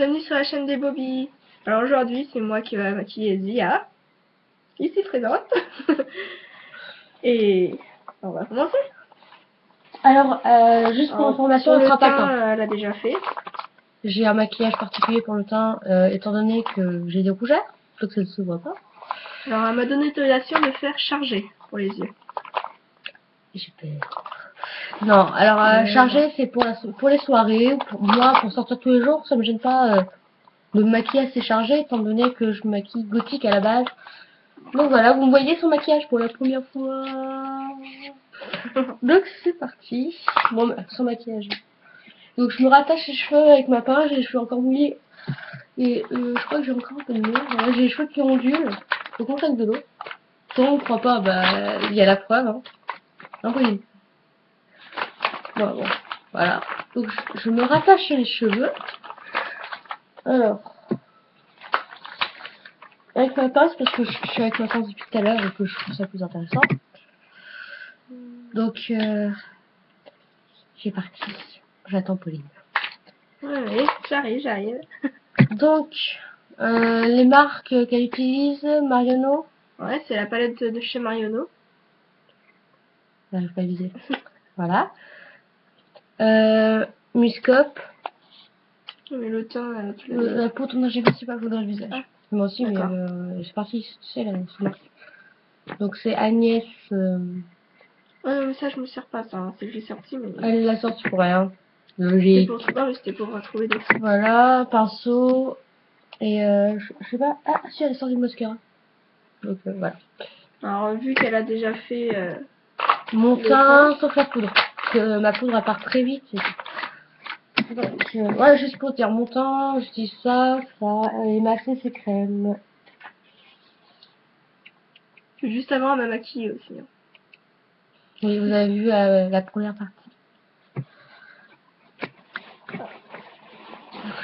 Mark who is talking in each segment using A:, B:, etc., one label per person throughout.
A: Bienvenue sur la chaîne des Bobby. Alors aujourd'hui, c'est moi qui va maquiller Zia, ici présente. Et on va commencer.
B: Alors, juste pour information,
A: le
B: elle sera pas le
A: teint,
B: teint.
A: elle a déjà fait.
B: J'ai un maquillage particulier pour le teint, étant donné que j'ai des rougeurs, donc ça ne se voit pas.
A: Alors elle m'a donné l'autorisation de faire charger pour les yeux.
B: J'ai peur. Non, alors charger c'est pour les soirées, pour moi, pour sortir tous les jours, ça me gêne pas de me maquiller assez chargé, étant donné que je me maquille gothique à la base. Donc voilà, vous me voyez son maquillage pour la première fois. Donc c'est parti. Bon, son maquillage. Donc je me rattache les cheveux avec ma pince, j'ai les cheveux encore mouillés. Et je crois que j'ai encore un peu de mouille. Voilà, j'ai les cheveux qui ondulent. Faut qu'on claque de l'eau. Si on ne croit pas, bah il y a la preuve. Hein. Bon, bon, voilà. Donc je me rattache les cheveux. Alors, avec ma pince, parce que je suis avec ma pince depuis tout à l'heure et que je trouve ça plus intéressant. Donc, j'ai parti. J'attends Pauline.
A: Ouais, j'arrive.
B: Donc, les marques qu'elle utilise, Mariono.
A: Ouais, c'est la palette de chez Mariono.
B: J'arrive pas à viser. Voilà. Muscop.
A: Mais le teint, tu l'as
B: La poudre, non, j'ai pas poudre le visage.
A: Ah,
B: Moi aussi, mais c'est parti, c'est la marque. Donc c'est Agnès.
A: Ouais, non, mais ça, je me sers pas, ça. Hein. C'est que j'ai sorti, mais.
B: Elle l'a sorti pour rien. Logique.
A: Non, mais c'était pour retrouver des.
B: Voilà, pinceau. Et je sais pas. Ah, si, elle a sorti du mascara. Donc voilà.
A: Alors, vu qu'elle a déjà fait.
B: Mon teint, sauf la poudre. Parce que ma poudre, elle part très vite. Donc, voilà, juste pour dire, mon teint, je dis ça. Et ma c'est crème.
A: Juste avant, elle m'a maquillée aussi. Hein.
B: Oui, vous avez vu la première partie.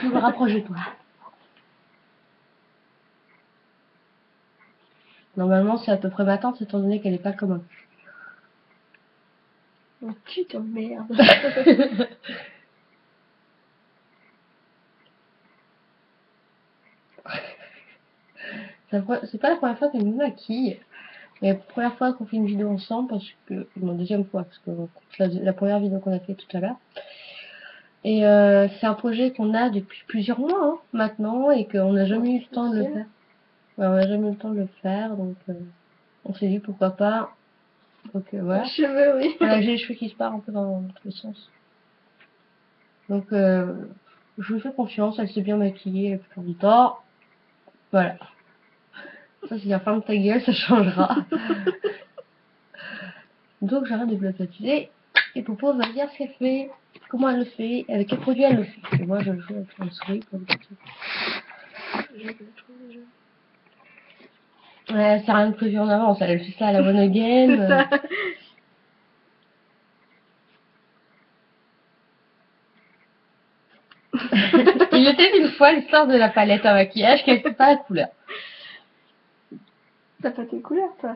B: Je me rapproche de toi. Normalement, c'est à peu près ma tante, étant donné qu'elle est pas commune.
A: Oh putain de merde.
B: C'est pas la première fois qu'elle me maquille. Mais la première fois qu'on fait une vidéo ensemble, parce que. Non, deuxième fois, parce que la première vidéo qu'on a fait tout à l'heure. Et c'est un projet qu'on a depuis plusieurs mois hein, maintenant et qu'on n'a jamais eu le temps de le faire. Ouais, on n'a jamais eu le temps de le faire, donc on s'est dit pourquoi pas. Donc voilà.
A: Les cheveux, oui.
B: Voilà, j'ai les cheveux qui se partent un peu dans tous les sens. Donc je lui fais confiance, elle s'est bien maquillée la plupart du temps. Voilà. Ça c'est la fin de ta gueule, ça changera. Donc j'arrête de blabatiser et Popo va dire ce qu'elle fait, comment elle le fait, avec quel produit elle le fait. Et moi je joue avec une souris pour le petit. Ouais, c'est rien de prévu en avance, elle fait ça à la one again. Il était une fois l'histoire de la palette à maquillage qui n'avait pas la couleur.
A: T'as pas tes couleurs, toi?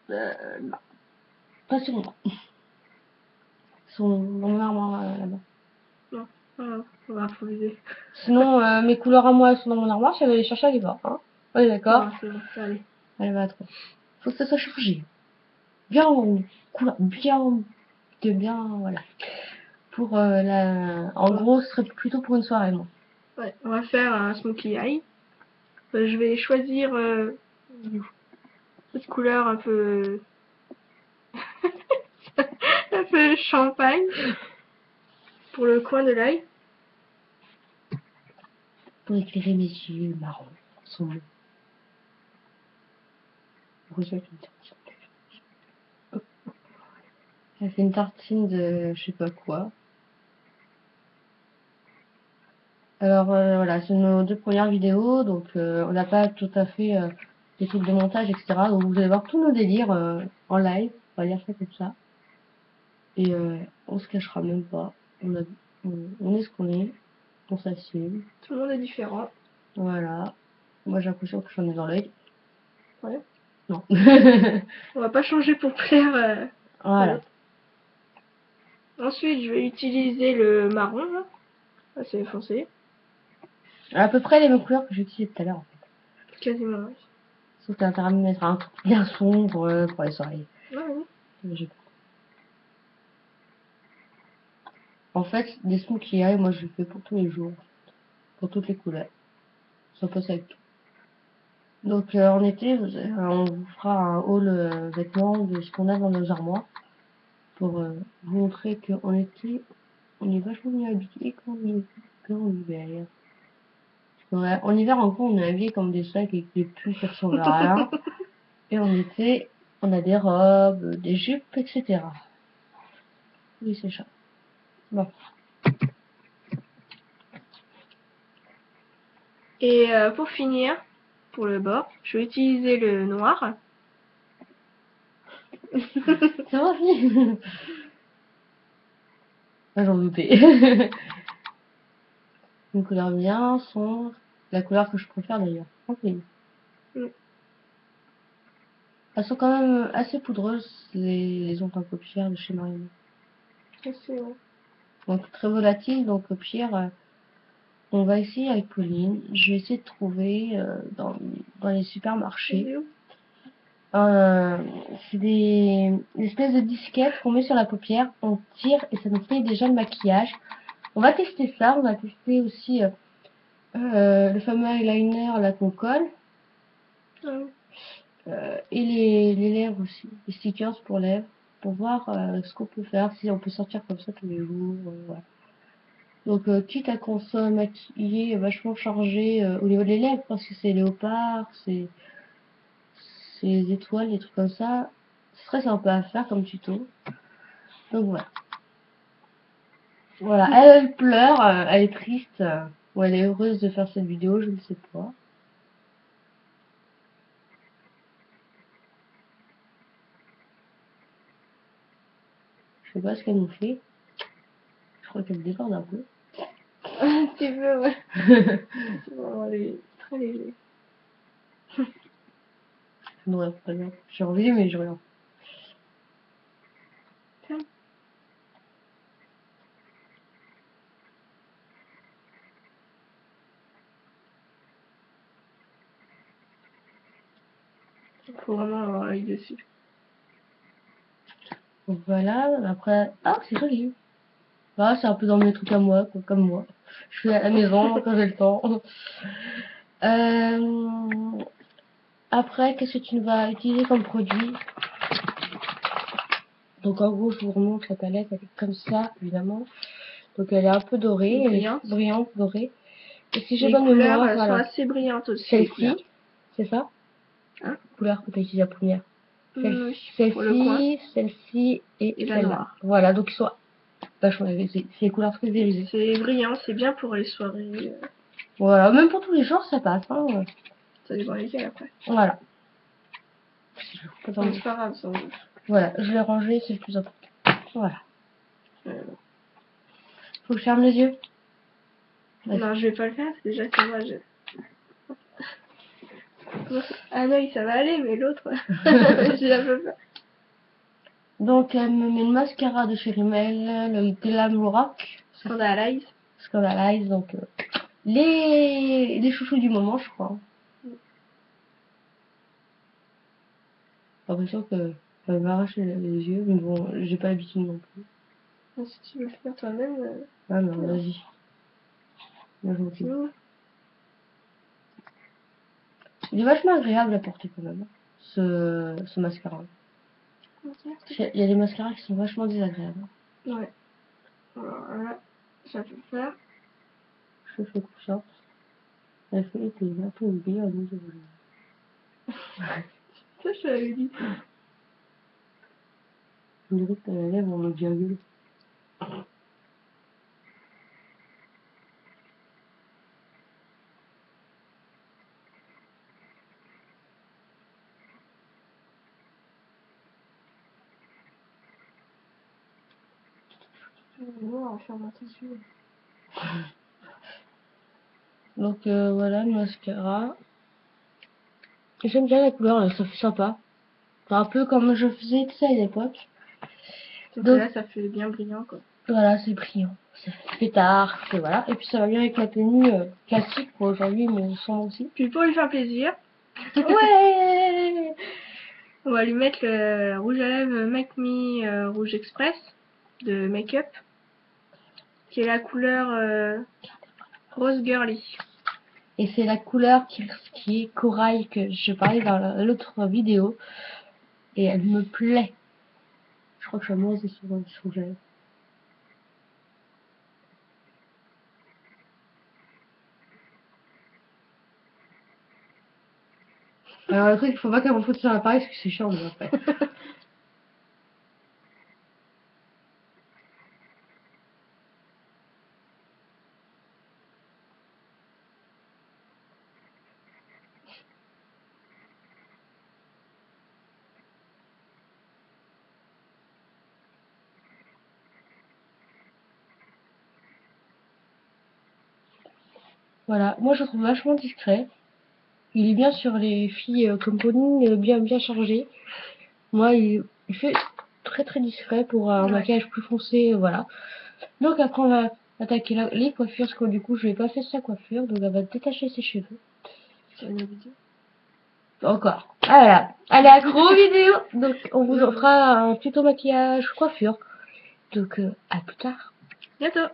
B: Non. Pas sur moi. Sont dans mon armoire là-bas.
A: Non. Ah, on va improviser.
B: Sinon, mes couleurs à moi sont dans mon armoire, je vais les chercher à aller voir. Hein. On est d'accord?
A: Non, c'est bon, ça allait.
B: Elle va trop. Faut que ça soit chargé. Bien, couleur, bien, voilà. Pour en gros, ce serait plutôt pour une soirée, moi.
A: Ouais, on va faire un smokey eye. Je vais choisir une couleur un peu. un peu champagne. Pour le coin de l'œil.
B: Pour éclairer mes yeux marron. Sombres. Elle fait une tartine de je sais pas quoi. Alors voilà, c'est nos 2 premières vidéos, donc on n'a pas tout à fait des trucs de montage, etc. Donc vous allez voir tous nos délires en live, on va dire ça comme ça. Et on se cachera même pas. On est ce qu'on est, on s'assume.
A: Tout le monde est différent.
B: Voilà. Moi j'ai l'impression que j'en ai dans l'œil.
A: Ouais.
B: Non.
A: On va pas changer pour plaire.
B: Voilà.
A: Ensuite, je vais utiliser le marron, là. Ah, c'est foncé.
B: À peu près les mêmes couleurs que j'ai utilisées tout à l'heure.
A: Quasiment, oui.
B: Sauf que t'as intérêt à me mettre un truc bien sombre pour les soirées.
A: Ouais, oui.
B: En fait, des smokey eye, moi je le fais pour tous les jours. Pour toutes les couleurs. Ça passe avec tout. Donc en été, on vous fera un haul vêtements de ce qu'on a dans nos armoires. Pour vous montrer qu'en été, on est vachement mieux habillé qu'en hiver. Ouais, en hiver, en gros, on est habillé comme des sacs avec des pulls qui ressemblent à rien. Et en été, on a des robes, des jupes, etc. Oui, c'est ça. Bon.
A: Et pour finir, pour le bord, je vais utiliser le noir.
B: C'est vrai aussi. Ah, j'en doutais. Une couleur bien sombre. La couleur que je préfère d'ailleurs. Ok.
A: Mm.
B: Elles sont quand même assez poudreuses, les ombres à paupières de chez Marine.
A: C'est bon.
B: Donc très volatile, donc au pire, on va essayer avec Pauline. Je vais essayer de trouver dans les supermarchés. Euh, c'est des espèces de disquettes qu'on met sur la paupière, on tire et ça nous fait déjà le maquillage. On va tester ça, on va tester aussi le fameux eyeliner là qu'on colle. Et les lèvres aussi, les stickers pour lèvres, pour voir ce qu'on peut faire, si on peut sortir comme ça tous les jours. Voilà. Donc quitte à qu'on soit maquillé, vachement chargé au niveau des lèvres, parce que c'est léopard, c'est les étoiles, des trucs comme ça, ce serait sympa à faire comme tuto. Donc voilà. Voilà, elle pleure, elle est triste, ou elle est heureuse de faire cette vidéo, je ne sais pas. Je sais pas ce qu'elle nous fait. Je crois qu'elle déborde un peu.
A: Un petit peu, ouais. C'est vraiment très léger.
B: Non, pas bien. J'ai envie, mais je regarde.
A: Tiens. Faut vraiment avoir l'œil dessus.
B: Donc voilà, après... Ah, c'est joli. Ah, c'est un peu dans mes trucs à moi, quoi, comme moi. Je suis à la maison quand j'ai le temps. Après, qu'est-ce que tu vas utiliser comme produit? Donc en gros, je vous remontre la palette, elle est comme ça, évidemment. Donc elle est un peu dorée,
A: Brillante.
B: brillante, dorée. Et si j'ai
A: Les
B: bonne
A: couleurs
B: mémoire,
A: sont
B: voilà.
A: assez brillantes aussi, les couleurs.
B: Celle-ci, c'est ça?
A: Hein?
B: Couleur que tu as utilisée la première.
A: Oui, pour le coin.
B: Celle-ci et
A: Et la
B: celle-là.
A: noire.
B: Voilà, donc ils sont vachement c'est des couleurs très irisées.
A: C'est brillant, c'est bien pour les soirées.
B: Voilà, même pour tous les jours, ça passe. Hein.
A: Ça dépend lesquels après.
B: Voilà.
A: Non, c'est pas grave, ça.
B: Voilà, je l'ai rangé, c'est le plus important. Voilà.
A: Euh,
B: Faut que je ferme les yeux.
A: non, je vais pas le faire, parce que déjà c'est moi. Un œil ça va aller, mais l'autre, j'ai un peu peur.
B: Donc, elle me met le mascara de chez Rimmel, le Glam Rock.
A: Scandalize.
B: Scandalize, donc les chouchous du moment, je crois. J'ai l'impression que ça va m'arracher les yeux, mais bon, j'ai pas l'habitude non plus.
A: Si tu veux le faire toi-même.
B: Ah non, vas-y. Moi, je m'occupe. Il est vachement agréable à porter quand même, ce mascara. Il y a des mascaras qui sont vachement désagréables.
A: Ouais. Alors là, ça peut faire.
B: Je fais confiance. Elle fait t'es un peu oublié à nous.
A: Ça, je l'avais dit.
B: On dirait que t'as la lèvre en virgule.
A: On va faire mon tissu.
B: Donc voilà le mascara. J'aime bien la couleur, là, ça fait sympa. C'est un peu comme je faisais, tu sais, à l'époque.
A: Donc là, ça fait bien brillant, quoi.
B: Voilà, c'est brillant. C'est pétard, et voilà. Et puis ça va bien avec la tenue classique pour aujourd'hui, mais sans aussi.
A: Puis pour lui faire plaisir,
B: Ouais.
A: on va lui mettre le rouge à lèvres Make Me Rouge Express de Make Up, qui est la couleur Rose Girly.
B: Et c'est la couleur qui est corail que je parlais dans l'autre vidéo. Et elle me plaît. Je crois que je vais manger sur le rouge à lèvres. Alors le truc, il faut pas qu'elle me foute sur l'appareil parce que c'est chiant après. Voilà, moi je le trouve vachement discret. Il est bien sur les filles comme Pauline, bien chargé. Moi, il fait très très discret pour un maquillage plus foncé, voilà. Donc après on va attaquer les coiffures, parce que du coup je vais pas faire sa coiffure, donc elle va détacher ses cheveux.
A: C'est une vidéo.
B: Encore. Voilà. Elle est accro aux vidéos, donc on vous en fera un tuto maquillage coiffure. Donc à plus tard.
A: Bientôt.